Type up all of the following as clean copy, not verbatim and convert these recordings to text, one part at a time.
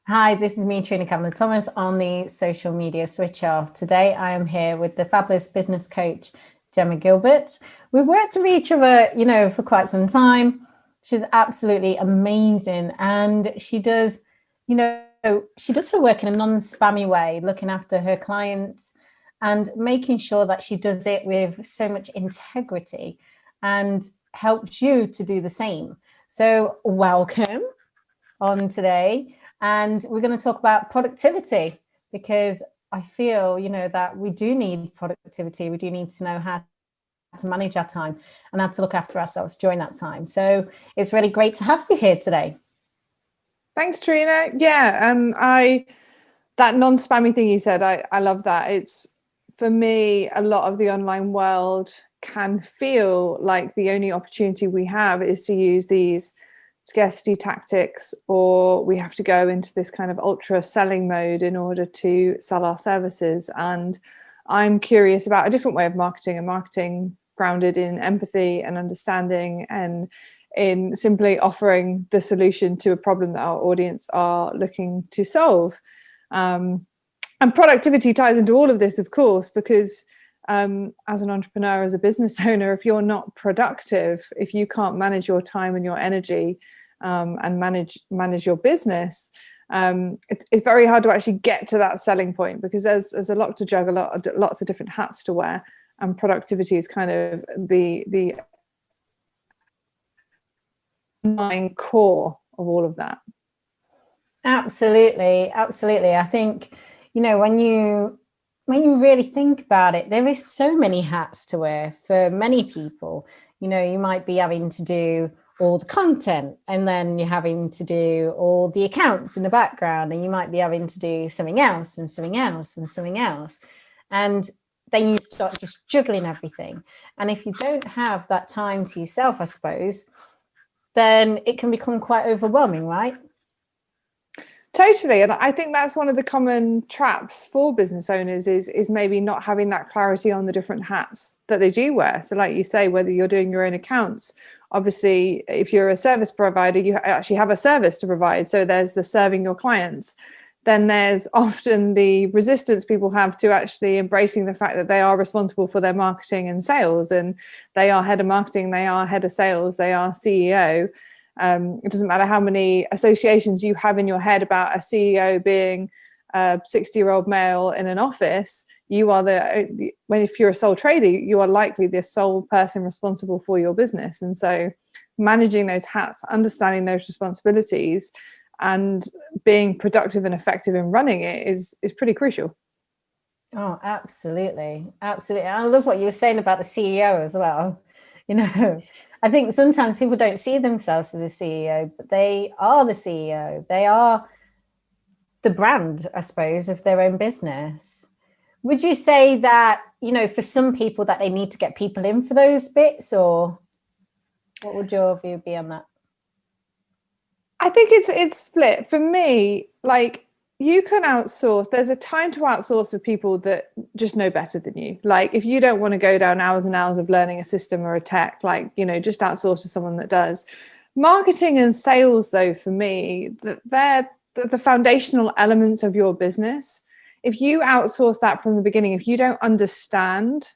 Hi, this is me, Trina Kavanagh-Thomas, on the social media switch off. Today, I am here with the fabulous business coach, Gemma Gilbert. We've worked with each other, for quite some time. She's absolutely amazing. And she does, she does her work in a non-spammy way, looking after her clients and making sure that she does it with so much integrity and helps you to do the same. So welcome on today. And we're going to talk about productivity, because I feel, that we do need productivity. We do need to know how to manage our time and how to look after ourselves during that time. So it's really great to have you here today. Thanks, Trina. Yeah, that non-spammy thing you said, I love that. It's, for me, a lot of the online world can feel like the only opportunity we have is to use these scarcity tactics, or we have to go into this kind of ultra selling mode in order to sell our services. And I'm curious about a different way of marketing, and marketing grounded in empathy and understanding, and in simply offering the solution to a problem that our audience are looking to solve. And productivity ties into all of this, of course, because as an entrepreneur, as a business owner, if you're not productive, if you can't manage your time and your energy and manage your business, it's very hard to actually get to that selling point, because there's a lot to juggle, lots of different hats to wear, and productivity is kind of the main core of all of that. Absolutely. I think, when you really think about it, there is so many hats to wear for many people. You might be having to do all the content, and then you're having to do all the accounts in the background, and you might be having to do something else and something else and something else. And then you start just juggling everything. And if you don't have that time to yourself, I suppose, then it can become quite overwhelming, right? Totally. And I think that's one of the common traps for business owners is maybe not having that clarity on the different hats that they do wear. So like you say, whether you're doing your own accounts, obviously, if you're a service provider, you actually have a service to provide. So there's the serving your clients. Then there's often the resistance people have to actually embracing the fact that they are responsible for their marketing and sales, and they are head of marketing, they are head of sales, they are CEO. It doesn't matter how many associations you have in your head about a CEO being a 60-year-old male in an office. You are if you're a sole trader, you are likely the sole person responsible for your business. And so managing those hats, understanding those responsibilities, and being productive and effective in running it is pretty crucial. Oh, absolutely. I love what you were saying about the CEO as well. I think sometimes people don't see themselves as a CEO, but they are the CEO. They are the brand, I suppose, of their own business. Would you say that, for some people that they need to get people in for those bits, or what would your view be on that? I think it's split. For me, like, you can outsource. There's a time to outsource for people that just know better than you. Like, if you don't want to go down hours and hours of learning a system or a tech, just outsource to someone that does. Marketing and sales, though, for me, they're the foundational elements of your business. If you outsource that from the beginning, if you don't understand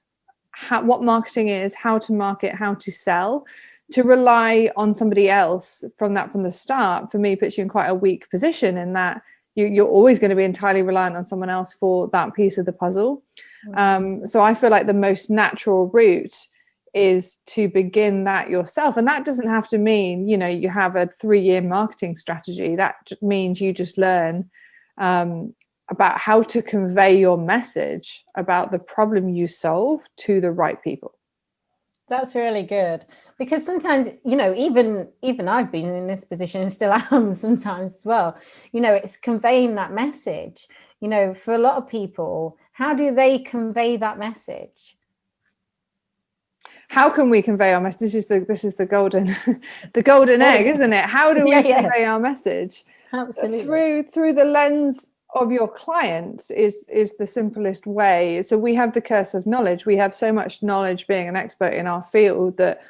what marketing is, how to market, how to sell, to rely on somebody else from the start, for me, puts you in quite a weak position, in that you're always going to be entirely reliant on someone else for that piece of the puzzle. So I feel like the most natural route is to begin that yourself. And that doesn't have to mean, you have a 3-year marketing strategy. That means you just learn about how to convey your message about the problem you solve to the right people. That's really good, because sometimes, even I've been in this position and still am sometimes as well. It's conveying that message. For a lot of people, how do they convey that message? How can we convey our message? This is the golden egg, isn't it? How do we convey our message? Absolutely. Through the lens of your client is the simplest way. So we have the curse of knowledge. We have so much knowledge, being an expert in our field, that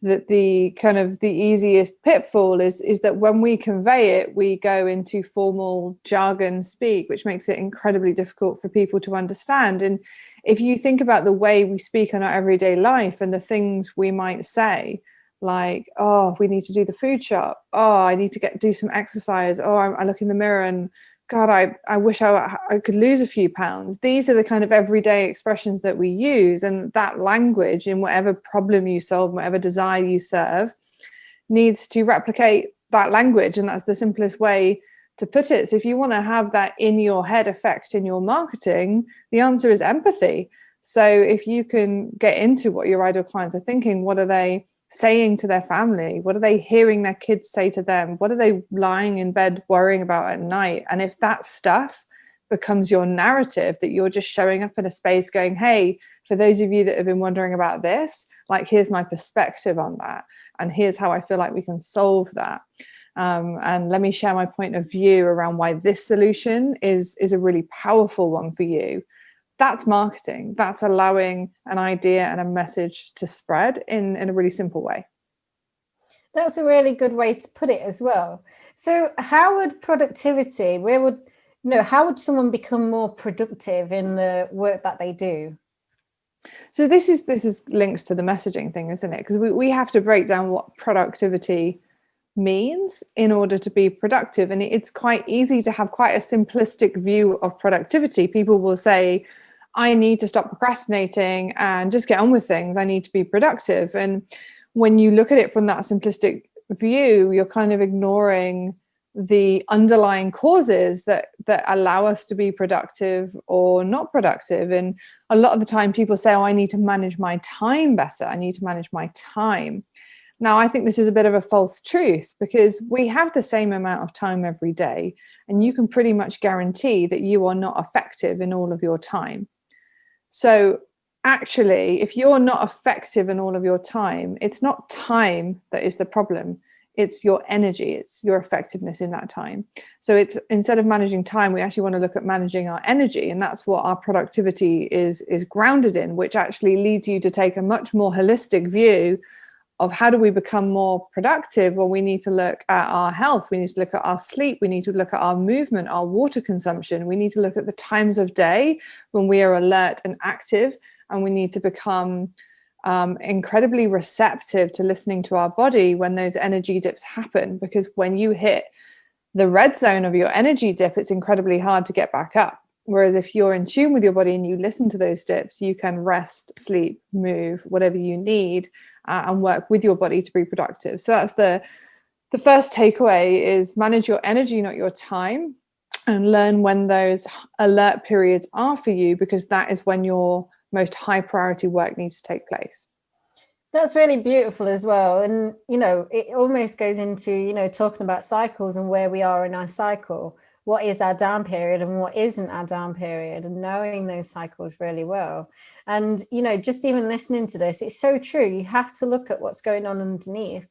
that the kind of the easiest pitfall is that when we convey it, we go into formal jargon speak, which makes it incredibly difficult for people to understand. And if you think about the way we speak in our everyday life and the things we might say, like, oh, we need to do the food shop, oh, I need to do some exercise, oh, I look in the mirror and God, I wish I could lose a few pounds. These are the kind of everyday expressions that we use, and that language in whatever problem you solve, whatever desire you serve, needs to replicate that language, and that's the simplest way to put it. So if you want to have that in your head effect in your marketing, the answer is empathy. So if you can get into what your ideal clients are thinking, what are they saying to their family? What are they hearing their kids say to them? What are they lying in bed worrying about at night? And if that stuff becomes your narrative, that you're just showing up in a space going, hey, for those of you that have been wondering about this, like, here's my perspective on that. And here's how I feel like we can solve that. And let me share my point of view around why this solution is a really powerful one for you. That's marketing. That's allowing an idea and a message to spread in a really simple way. That's a really good way to put it as well. So how would productivity, how would someone become more productive in the work that they do? So this is links to the messaging thing, isn't it? Because we have to break down what productivity means in order to be productive. And it's quite easy to have quite a simplistic view of productivity. People will say, I need to stop procrastinating and just get on with things. I need to be productive. And when you look at it from that simplistic view, you're kind of ignoring the underlying causes that allow us to be productive or not productive. And a lot of the time people say, oh, I need to manage my time better. I need to manage my time. Now, I think this is a bit of a false truth, because we have the same amount of time every day, and you can pretty much guarantee that you are not effective in all of your time. So actually, if you're not effective in all of your time, it's not time that is the problem. It's your energy, it's your effectiveness in that time. So it's, instead of managing time, we actually want to look at managing our energy. And that's what our productivity is grounded in, which actually leads you to take a much more holistic view of how do we become more productive. Well, we need to look at our health, we need to look at our sleep, we need to look at our movement, our water consumption, we need to look at the times of day when we are alert and active, and we need to become incredibly receptive to listening to our body when those energy dips happen. Because when you hit the red zone of your energy dip, it's incredibly hard to get back up. Whereas if you're in tune with your body and you listen to those dips, you can rest, sleep, move, whatever you need, and work with your body to be productive. So that's the first takeaway, is manage your energy, not your time, and learn when those alert periods are for you, because that is when your most high priority work needs to take place. That's really beautiful as well. And, it almost goes into, talking about cycles and where we are in our cycle. What is our down period and what isn't our down period, and knowing those cycles really well. And, just even listening to this, it's so true. You have to look at what's going on underneath.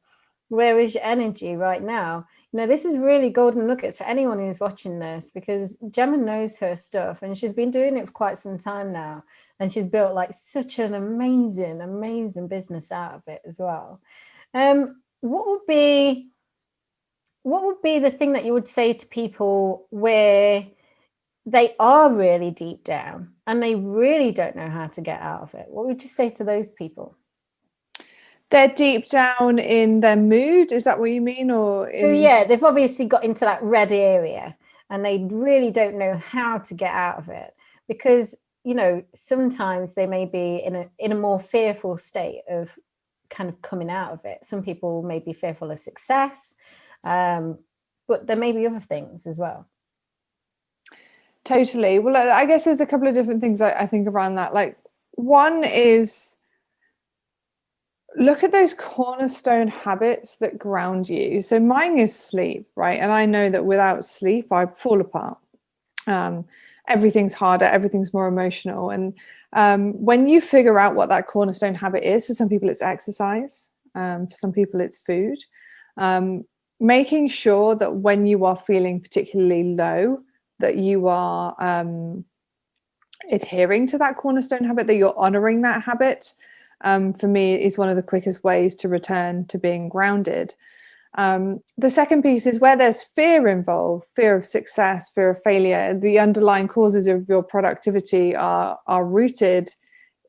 Where is your energy right now? This is really golden nuggets for anyone who's watching this, because Gemma knows her stuff and she's been doing it for quite some time now. And she's built like such an amazing business out of it as well. What would be the thing that you would say to people where they are really deep down and they really don't know how to get out of it? What would you say to those people? They're deep down in their mood, is that what you mean? Or So yeah, they've obviously got into that red area and they really don't know how to get out of it, because sometimes they may be in a more fearful state of kind of coming out of it. Some people may be fearful of success, but there may be other things as well. Totally. Well, I guess there's a couple of different things I think around that. Like, one is, look at those cornerstone habits that ground you. So mine is sleep, right? And I know that without sleep, I fall apart. Everything's harder, everything's more emotional. And when you figure out what that cornerstone habit is, for some people it's exercise, for some people it's food, making sure that when you are feeling particularly low, that you are adhering to that cornerstone habit, that you're honoring that habit. for me is one of the quickest ways to return to being grounded. The second piece is where there's fear involved, fear of success, fear of failure. The underlying causes of your productivity are rooted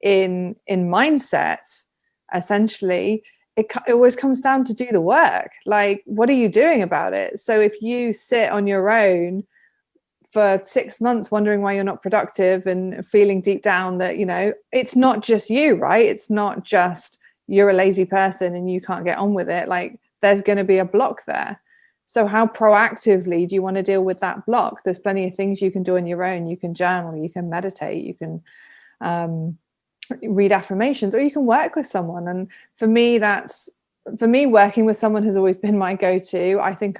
in mindset, essentially. It always comes down to do the work. Like, what are you doing about it? So if you sit on your own for 6 months wondering why you're not productive and feeling deep down that, you know, it's not just you, right? It's not just you're a lazy person and you can't get on with it. Like, there's going to be a block there. So how proactively do you want to deal with that block? There's plenty of things you can do on your own. You can journal, you can meditate, you can read affirmations, or you can work with someone. And for me, working with someone has always been my go-to. I think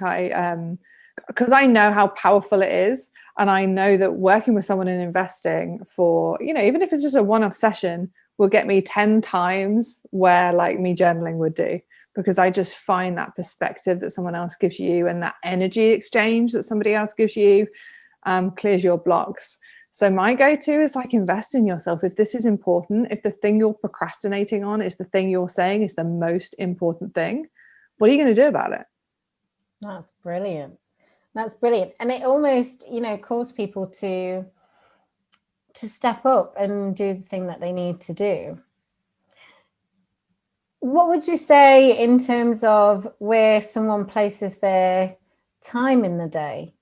because I know how powerful it is, and I know that working with someone and investing for, you know, even if it's just a one-off session, will get me 10 times where like me journaling would do, because I just find that perspective that someone else gives you and that energy exchange that somebody else gives you clears your blocks. So my go-to is like, invest in yourself. If this is important, if the thing you're procrastinating on is the thing you're saying is the most important thing, what are you going to do about it? That's brilliant. That's brilliant. And it almost, you know, calls people to step up and do the thing that they need to do. What would you say in terms of where someone places their time in the day?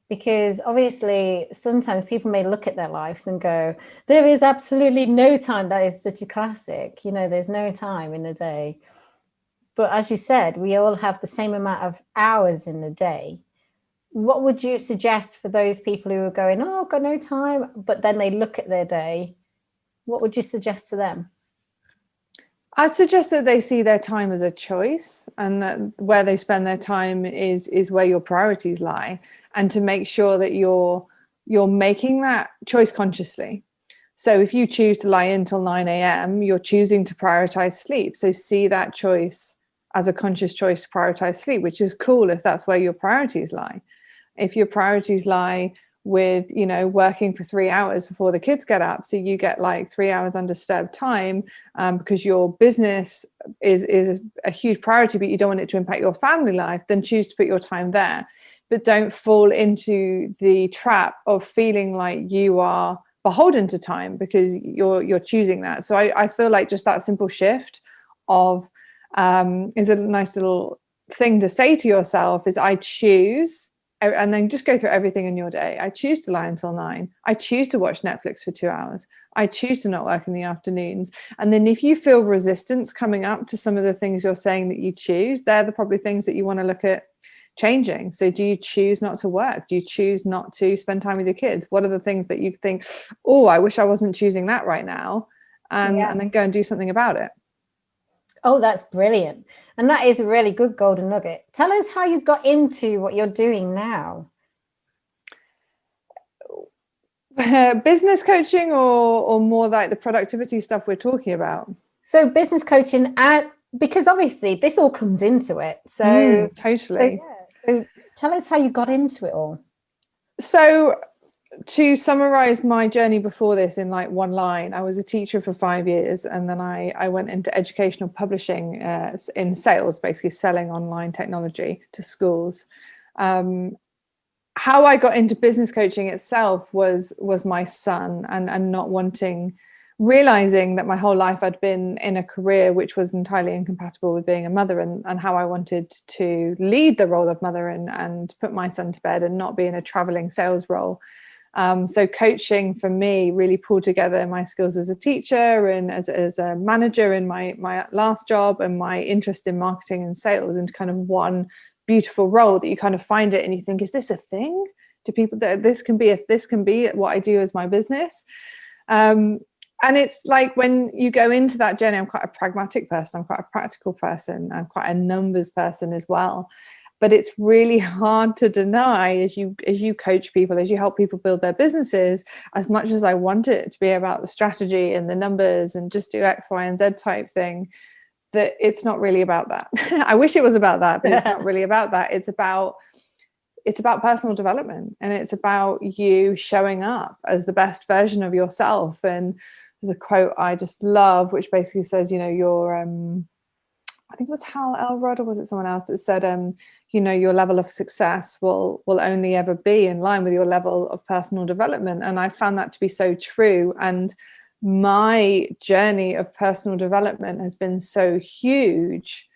Because obviously sometimes people may look at their lives and go, there is absolutely no time. That is such a classic, you know, there's no time in the day. But as you said, we all have the same amount of hours in the day. What would you suggest for those people who are going, oh, I've got no time, but then they look at their day? What would you suggest to them? I suggest that they see their time as a choice, and that where they spend their time is where your priorities lie, and to make sure that you're making that choice consciously. So if you choose to lie in till 9 a.m., you're choosing to prioritize sleep. So see that choice as a conscious choice to prioritize sleep, which is cool if that's where your priorities lie. If your priorities lie with, you know, working for 3 hours before the kids get up, so you get like 3 hours undisturbed time because your business is a huge priority, but you don't want it to impact your family life, then choose to put your time there. But don't fall into the trap of feeling like you are beholden to time because you're choosing that. So I feel like just that simple shift of is a nice little thing to say to yourself is, I choose. And then just go through everything in your day. I choose to lie until 9. I choose to watch Netflix for 2 hours. I choose to not work in the afternoons. And then if you feel resistance coming up to some of the things you're saying that you choose, they're the probably things that you want to look at changing. So do you choose not to work? Do you choose not to spend time with your kids? What are the things that you think, oh, I wish I wasn't choosing that right now? And then go and do something about it. Oh, that's brilliant. And that is a really good golden nugget. Tell us how you got into what you're doing now. Business coaching or more like the productivity stuff we're talking about? So business coaching, because obviously this all comes into it. So totally. So tell us how you got into it all. So to summarize my journey before this in like one line, I was a teacher for 5 years, and then I went into educational publishing in sales, basically selling online technology to schools. How I got into business coaching itself was my son, and not realizing that my whole life I'd been in a career which was entirely incompatible with being a mother, and how I wanted to lead the role of mother and put my son to bed and not be in a traveling sales role. So coaching for me really pulled together my skills as a teacher and as a manager in my last job, and my interest in marketing and sales into kind of one beautiful role that you kind of find it and you think, is this a thing? Do people that this can be what I do as my business? And it's like when you go into that journey, I'm quite a pragmatic person, I'm quite a practical person, I'm quite a numbers person as well. But it's really hard to deny as you coach people, as you help people build their businesses, as much as I want it to be about the strategy and the numbers and just do X, Y, and Z type thing, that it's not really about that. I wish it was about that, but it's not really about that. It's about personal development, and it's about you showing up as the best version of yourself. And there's a quote I just love, which basically says, you know, your I think it was Hal Elrod, or was it someone else that said, you know, your level of success will only ever be in line with your level of personal development. And I found that to be so true. And my journey of personal development has been so huge.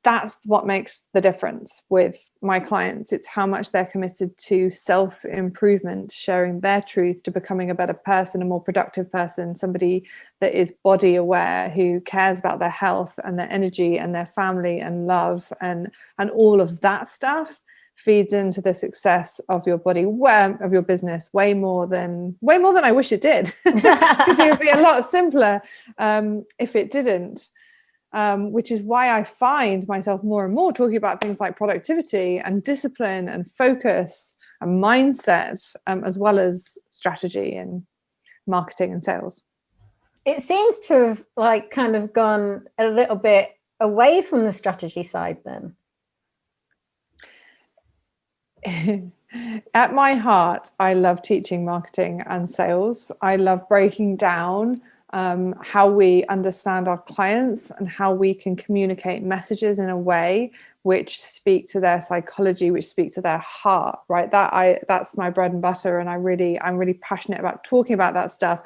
That's what makes the difference with my clients. It's how much they're committed to self-improvement, sharing their truth, to becoming a better person, a more productive person, somebody that is body aware, who cares about their health and their energy and their family and love, and all of that stuff feeds into the success of your body, of your business, way more than I wish it did, because it would be a lot simpler if it didn't. Which is why I find myself more and more talking about things like productivity and discipline and focus and mindset, as well as strategy and marketing and sales. It seems to have like kind of gone a little bit away from the strategy side then. At my heart, I love teaching marketing and sales. I love breaking down how we understand our clients and how we can communicate messages in a way which speak to their psychology, which speak to their heart, right? That's my bread and butter, and I'm really passionate about talking about that stuff.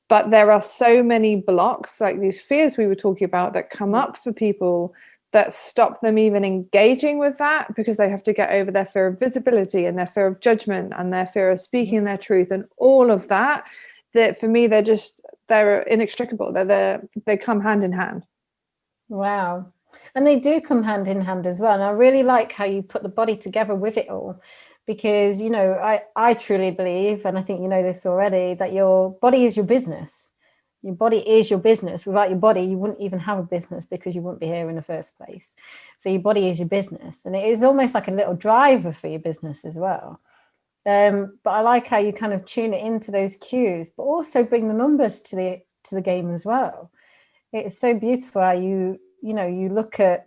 But there are so many blocks, like these fears we were talking about, that come up for people that stop them even engaging with that, because they have to get over their fear of visibility and their fear of judgment and their fear of speaking their truth and all of that. That for me, they're inextricable. They come hand in hand. Wow. And they do come hand in hand as well. And I really like how you put the body together with it all, because, you know, I truly believe, and I think you know this already, that your body is your business. Your body is your business. Without your body, you wouldn't even have a business, because you wouldn't be here in the first place. So your body is your business. And it is almost like a little driver for your business as well. But I like how you kind of tune it into those cues, but also bring the numbers to the game as well. It's so beautiful how you look at,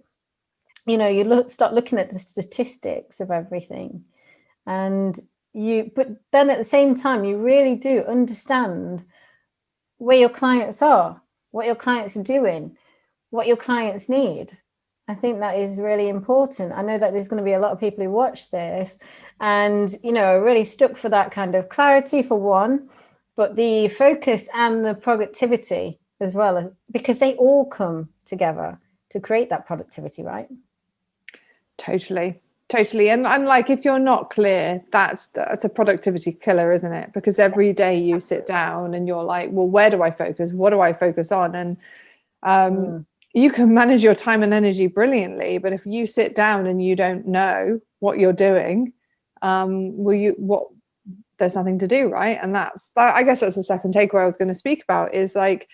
start looking at the statistics of everything, but then at the same time, you really do understand where your clients are, what your clients are doing, what your clients need. I think that is really important. I know that there's going to be a lot of people who watch this and, you know, really stuck for that kind of clarity for one, but the focus and the productivity as well, because they all come together to create that productivity, right? Totally. And like, if you're not clear, that's a productivity killer, isn't it? Because every day you sit down and you're like, well, where do I focus? What do I focus on? And you can manage your time and energy brilliantly, but if you sit down and you don't know what you're doing, there's nothing to do, right? And I guess that's the second takeaway I was going to speak about, is like,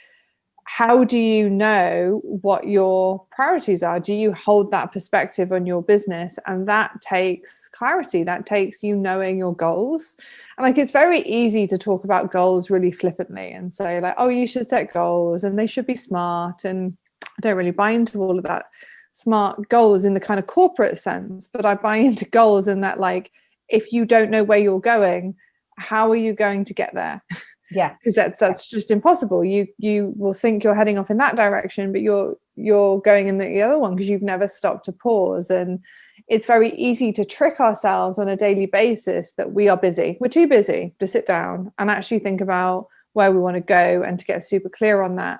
how do you know what your priorities are? Do you hold that perspective on your business? And that takes clarity. That takes you knowing your goals. And like, it's very easy to talk about goals really flippantly and say like, oh, you should set goals and they should be smart. And I don't really buy into all of that smart goals in the kind of corporate sense, but I buy into goals in that, like, if you don't know where you're going, how are you going to get there? Yeah, because that's just impossible. You will think you're heading off in that direction, but you're going in the other one because you've never stopped to pause. And it's very easy to trick ourselves on a daily basis that we are busy. We're too busy to sit down and actually think about where we want to go and to get super clear on that.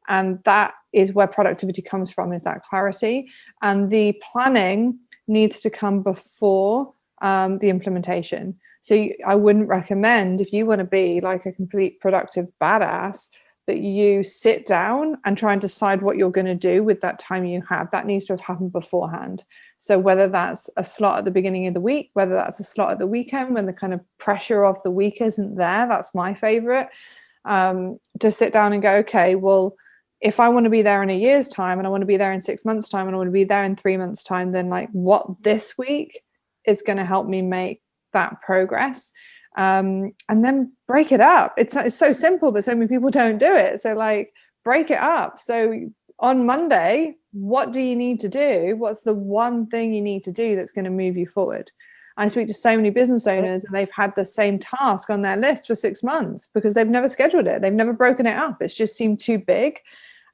And that is where productivity comes from, is that clarity. And the planning needs to come before the implementation. So I wouldn't recommend, if you want to be like a complete productive badass, that you sit down and try and decide what you're going to do with that time you have. That needs to have happened beforehand. So whether that's a slot at the beginning of the week, whether that's a slot at the weekend when the kind of pressure of the week isn't there, that's my favorite. To sit down and go, okay, well, if I want to be there in a year's time, and I want to be there in 6 months' time, and I want to be there in 3 months' time, then like, what this week is going to help me make that progress, and then break it up. It's so simple, but so many people don't do it. So like, break it up. So on Monday, what do you need to do? What's the one thing you need to do that's going to move you forward? I speak to so many business owners and they've had the same task on their list for 6 months because they've never scheduled it. They've never broken it up. It's just seemed too big.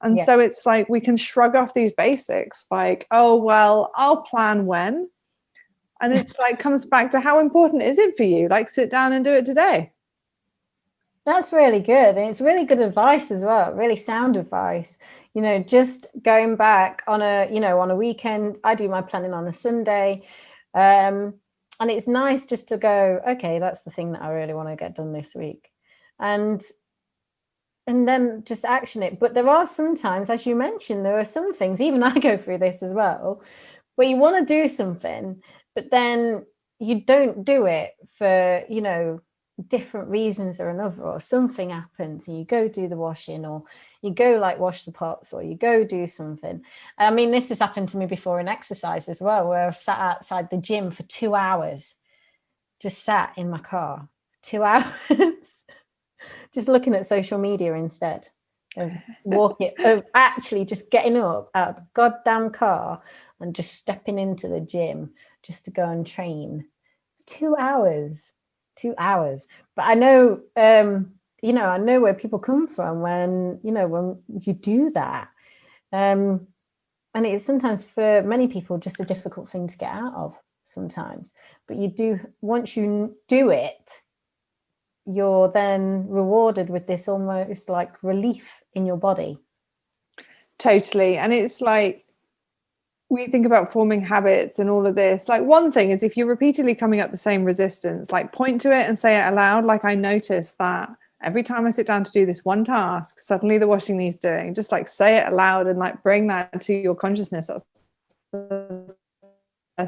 And so it's like we can shrug off these basics like, oh, well, I'll plan when. And it's like comes back to how important is it for you? Like sit down and do it today. That's really good. And it's really good advice as well. Really sound advice. You know, just going back on a weekend, I do my planning on a Sunday. And it's nice just to go, okay, that's the thing that I really want to get done this week. And then just action it. But there are sometimes, as you mentioned, there are some things, even I go through this as well, where you want to do something, but then you don't do it for, different reasons or another, or something happens and you go do the washing, or you go like wash the pots, or you go do something. I mean, this has happened to me before in exercise as well, where I've sat outside the gym for 2 hours, just sat in my car, 2 hours, just looking at social media instead of actually just getting up out of the goddamn car and just stepping into the gym just to go and train. 2 hours. 2 hours. But I know, I know where people come from when you do that. And it's sometimes for many people just a difficult thing to get out of sometimes. But once you do it, you're then rewarded with this almost like relief in your body. Totally. And it's like, we think about forming habits and all of this. Like one thing is if you're repeatedly coming up the same resistance, like point to it and say it aloud. Like I notice that every time I sit down to do this one task, suddenly the washing needs doing. Just like say it aloud and like bring that to your consciousness. That's the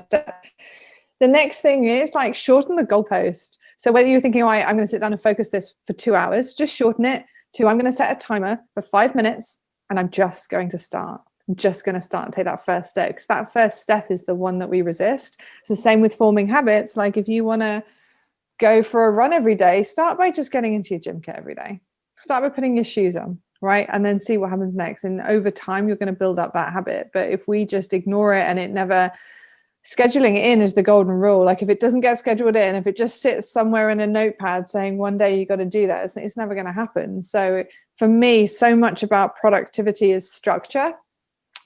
step. The next thing is like shorten the goalpost. So whether you're thinking, I'm going to sit down and focus this for 2 hours, just shorten it to I'm going to set a timer for 5 minutes and I'm just going to start. I'm just going to start and take that first step, because that first step is the one that we resist. It's the same with forming habits. Like if you want to go for a run every day, start by just getting into your gym kit every day. Start by putting your shoes on, right? And then see what happens next. And over time, you're going to build up that habit. But if we just ignore it and it never, scheduling it in is the golden rule. Like if it doesn't get scheduled in, if it just sits somewhere in a notepad saying one day you got to do that, it's never going to happen. So for me, so much about productivity is structure.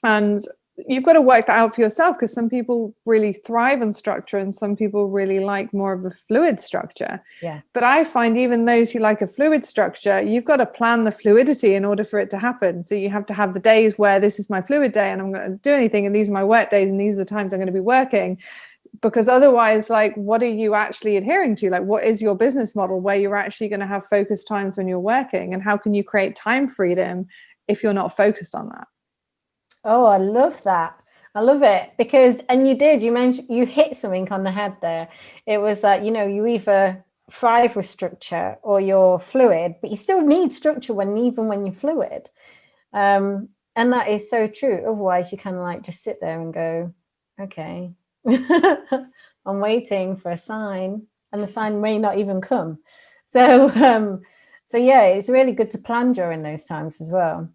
And you've got to work that out for yourself, because some people really thrive on structure and some people really like more of a fluid structure. Yeah. But I find even those who like a fluid structure, you've got to plan the fluidity in order for it to happen. So you have to have the days where this is my fluid day and I'm going to do anything, and these are my work days and these are the times I'm going to be working. Because otherwise, like, what are you actually adhering to? Like, what is your business model where you're actually going to have focused times when you're working? And how can you create time freedom if you're not focused on that? Oh, I love that. I love it because, and you mentioned, you hit something on the head there. It was that, you either thrive with structure or you're fluid, but you still need structure even when you're fluid. And that is so true. Otherwise you kind of like just sit there and go, okay, I'm waiting for a sign, and the sign may not even come. So yeah, it's really good to plan during those times as well.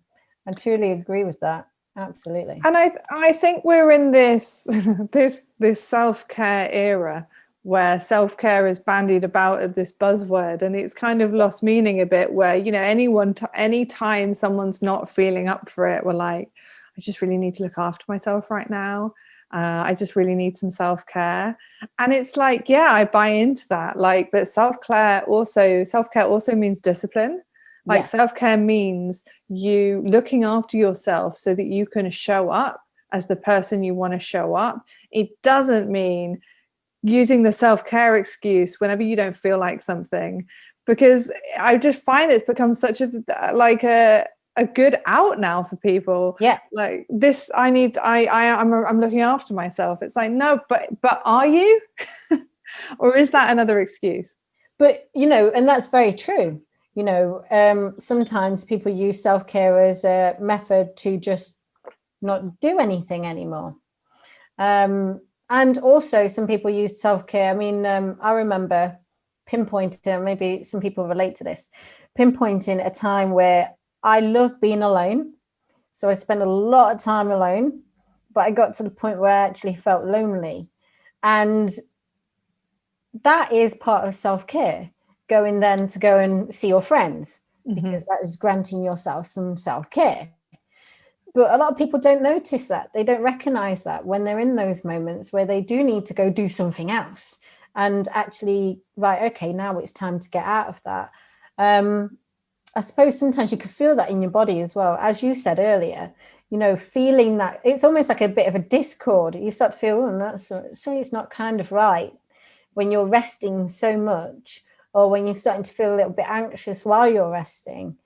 I truly agree with that. Absolutely. And I think we're in this this self-care era where self-care is bandied about as this buzzword, and it's kind of lost meaning a bit, where any time someone's not feeling up for it, we're like, I just really need to look after myself right now. I just really need some self-care. And it's like, yeah, I buy into that. Like, but self-care also means discipline. Like self-care means you looking after yourself so that you can show up as the person you want to show up. It doesn't mean using the self-care excuse whenever you don't feel like something, because I just find it's become such a good out now for people. Yeah. Like this, I'm looking after myself. It's like, no, but are you? Or is that another excuse? But, and that's very true. Sometimes people use self-care as a method to just not do anything anymore. And also some people use self-care. I mean, I remember pinpointing, maybe some people relate to this, pinpointing a time where I loved being alone. So I spent a lot of time alone, but I got to the point where I actually felt lonely. And that is part of self-care, going then to go and see your friends, because that is granting yourself some self-care. But a lot of people don't notice that. They don't recognize that when they're in those moments where they do need to go do something else and actually, right, okay, now it's time to get out of that. I suppose sometimes you could feel that in your body as well. As you said earlier, you know, feeling that it's almost like a bit of a discord. You start to feel, oh, that's so it's not kind of right when you're resting so much, or when you're starting to feel a little bit anxious while you're resting.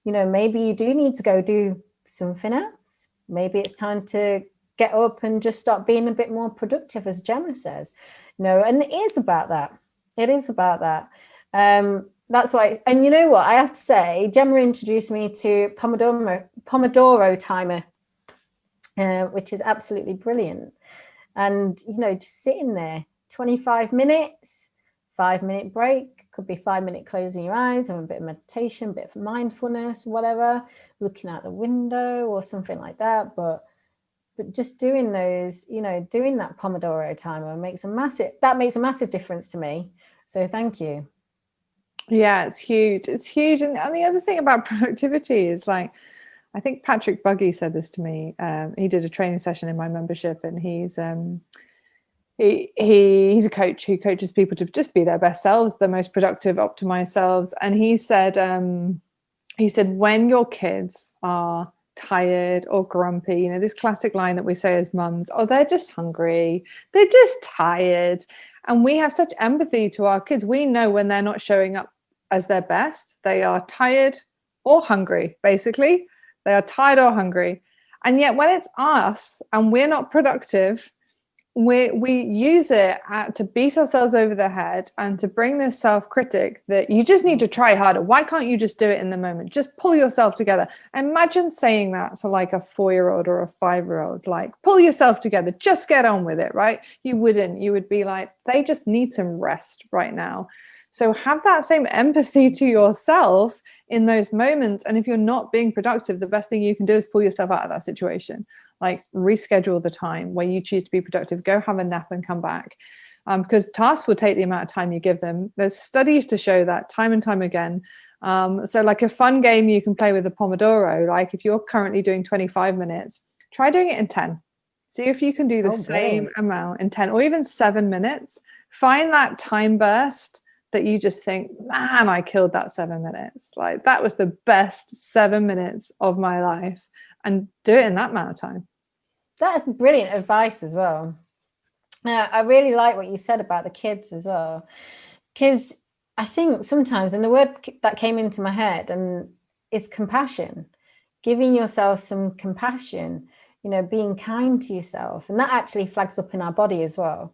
You know, maybe you do need to go do something else. Maybe it's time to get up and just start being a bit more productive, as Gemma says. You know, and it is about that. It is about that. That's why, and you know what, I have to say, Gemma introduced me to Pomodoro timer, which is absolutely brilliant. And, you know, just sitting there, 25 minutes, 5-minute break, could be 5-minute closing your eyes, having a bit of meditation, a bit of mindfulness, whatever, looking out the window or something like that. But just doing those, you know, doing that Pomodoro timer makes a massive difference to me. So thank you. Yeah, it's huge. It's huge. And the other thing about productivity is, like, I think Patrick Buggy said this to me. He did a training session in my membership, and he's a coach who coaches people to just be their best selves, the most productive, optimized selves. And he said when your kids are tired or grumpy, you know, this classic line that we say as mums, oh, they're just hungry, they're just tired. And we have such empathy to our kids. We know when they're not showing up as their best, they are tired or hungry, basically. They are tired or hungry. And yet when it's us and we're not productive, we use it to beat ourselves over the head and to bring this self-critic that you just need to try harder. Why can't you just do it in the moment? Just pull yourself together. Imagine saying that to like a 4-year-old or a 5-year-old, like, pull yourself together, just get on with it, right? You wouldn't. You would be like, they just need some rest right now. So have that same empathy to yourself in those moments. And if you're not being productive, the best thing you can do is pull yourself out of that situation. Like, reschedule the time where you choose to be productive, go have a nap and come back. Because tasks will take the amount of time you give them. There's studies to show that time and time again. So like a fun game you can play with the Pomodoro, like if you're currently doing 25 minutes, try doing it in 10. See if you can do the same amount in 10 or even 7 minutes. Find that time burst that you just think, man, I killed that 7 minutes. Like, that was the best 7 minutes of my life. And do it in that amount of time. That's brilliant advice as well. I really like what you said about the kids as well, because I think sometimes, and the word that came into my head and is compassion, giving yourself some compassion, you know, being kind to yourself, and that actually flags up in our body as well.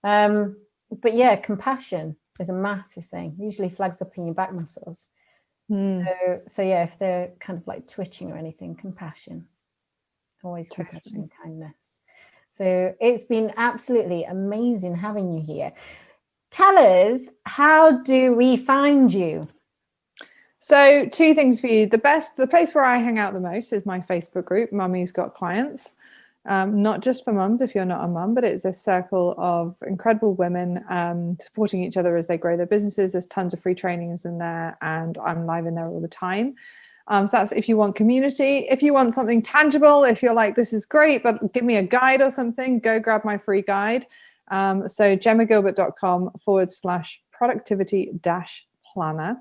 But yeah, compassion is a massive thing. Usually flags up in your back muscles. So yeah, if they're kind of like twitching or anything, compassion, always compassion and kindness. So it's been absolutely amazing having you here. Tell us, how do we find you? So 2 things for you. The place where I hang out the most is my Facebook group, Mummy's Got Clients. Not just for mums if you're not a mum, but it's a circle of incredible women supporting each other as they grow their businesses. There's tons of free trainings in there, and I'm live in there all the time. So that's if you want community. If you want something tangible, if you're like, this is great, but give me a guide or something, go grab my free guide. So gemmagilbert.com/productivity-planner.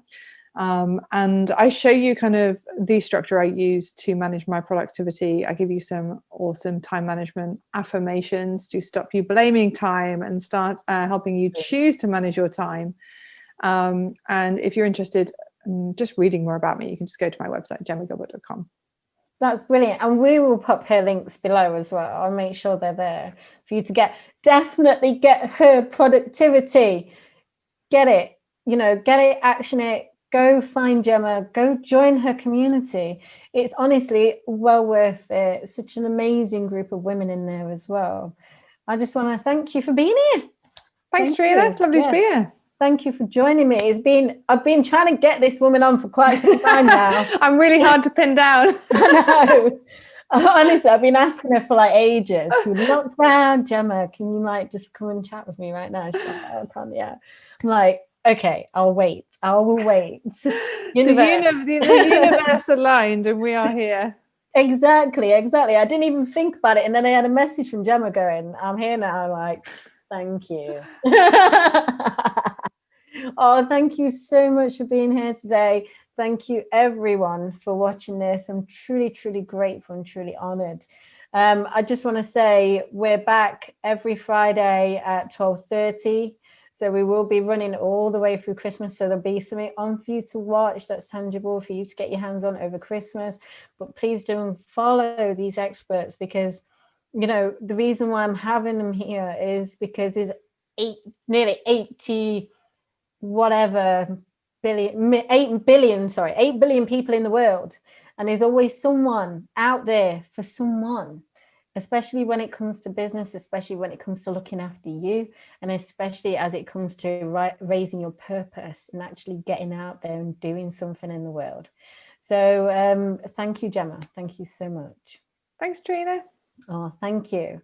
And I show you kind of the structure I use to manage my productivity. I give you some awesome time management affirmations to stop you blaming time and start helping you choose to manage your time. And if you're interested in just reading more about me, you can just go to my website, gemmagilbert.com. That's brilliant. And we will pop her links below as well. I'll make sure they're there for you to definitely get her productivity. Get it, action it. Go find Gemma, go join her community. It's honestly well worth it. Such an amazing group of women in there as well. I just want to thank you for being here. Thanks, Trina. It's lovely to be here. Thank you for joining me. I've been trying to get this woman on for quite some time now. I'm really hard to pin down. I know. Honestly, I've been asking her for like ages. She would look round, Gemma, can you like just come and chat with me right now? She's like, oh, I can't, yeah. I'm like, okay, I'll wait. I will wait. The universe aligned and we are here. Exactly. I didn't even think about it. And then I had a message from Gemma going, I'm here now. I'm like, thank you. Oh, thank you so much for being here today. Thank you everyone for watching this. I'm truly, truly grateful and truly honored. I just want to say we're back every Friday at 12:30. So we will be running all the way through Christmas. So there'll be something on for you to watch that's tangible for you to get your hands on over Christmas. But please do follow these experts, because, you know, the reason why I'm having them here is because there's nearly 80 whatever billion, 8 billion people in the world. And there's always someone out there for someone, especially when it comes to business, especially when it comes to looking after you, and especially as it comes to raising your purpose and actually getting out there and doing something in the world. So thank you, Gemma. Thank you so much. Thanks, Trina. Oh, thank you.